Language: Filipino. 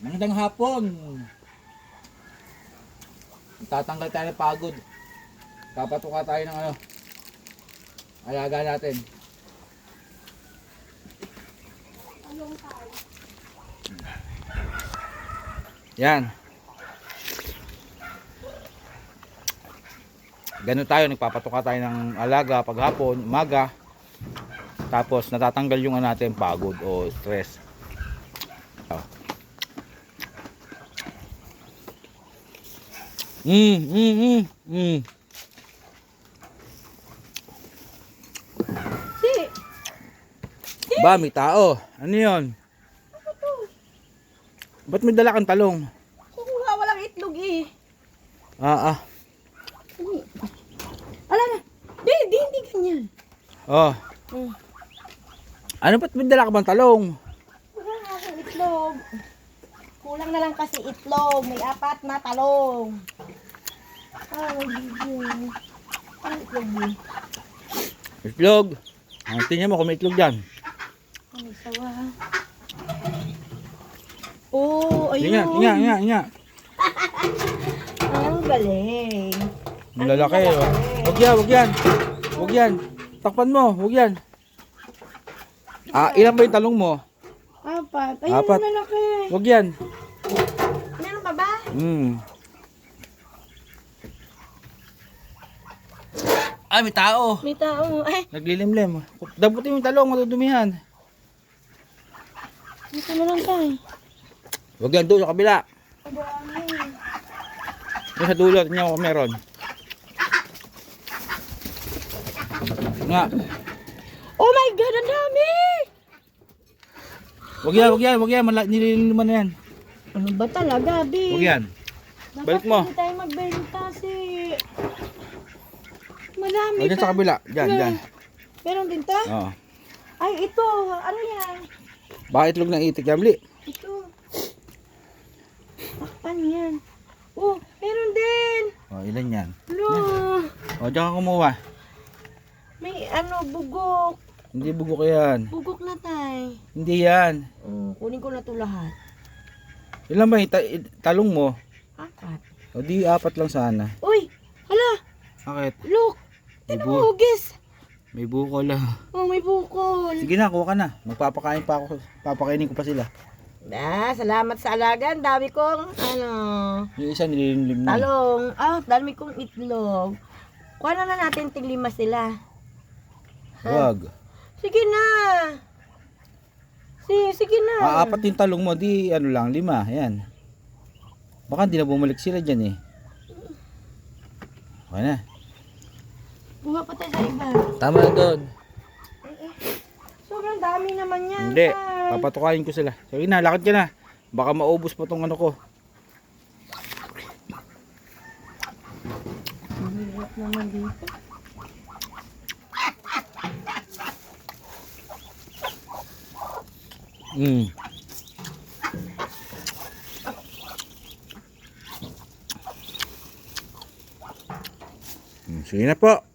Magandang hapon. Tatanggal tayo ng pagod. Papatuka tayo ng alaga natin. Yan. Ganun tayo, nagpapatuka tayo ng alaga paghapon, umaga. Tapos natatanggal yung natin pagod o stress. Ba, may tao. Ano yun? Ano to? Ba't may dala kang talong? Kukuha, walang itlog eh. Alam na. Hindi ganyan. Oh. Ano ba't may dala ka bang talong? Wala nga akong itlog. Kulang na lang kasi itlog. May 4 na talong. Bibig. Ano itlog eh? Itlog. Tingnan mo kung may itlog dyan. May sawa. Oh, ayun. Inga. Ang galing. Ang lalaki. Huwag yan. Takpan mo, huwag yan. Ilan ba yung talong mo? 4. Ayun, 4. ang lalaki. Huwag yan. Meron pa ba? May tao. May tao. Ay, Naglilimlim. Dabutin yung talong, matudumihan. dito na lang tayo. Huwag yan doon sa kabila. Madami. Yung sa dulot niya kung meron. Nga. Oh my God, ang dami! Huwag yan. Nililiman na yan. Ano ba talaga, Bi? Huwag yan. Balik mo. Dapat hindi tayo magbenta si... Madami Huwag yan sa kabila. Diyan. Meron din to? Oo. Ay, ito. Ano yan? Baka itlog ng itik yan, Bli. Ito. Takpan yan. Oh, meron din. Ilan yan? Lo. Diyan ka kumuha. May bugok. Hindi bugok yan. Bugok na tay. Hindi yan. Kunin ko na to lahat. Ilan ba yung talong mo? 4. Di 4 lang sana. Uy, hala. Bakit? Look. May Hugis. May bukol lang. Oh, may bukol. Sige na, kuha ka na. Magpapakain pa ako. Papakainin ko pa sila. Salamat sa alaga. Ang dami kong, Yung isa nililimlim na. talong. Dami kong itlog. Kuha na natin tig-5 sila. Huwag. Sige na. Sige na. 4 yung talong mo, di 5. Yan. Baka hindi na bumalik sila dyan eh. Okay na. Buha pa tayo sa iba. Tama na doon. Sobrang dami naman yan. Hindi. Tay. Papatukayin ko sila. Sige na, lakad ka na. Baka maubos pa tong ko. Ang hirap naman dito. Sige na po.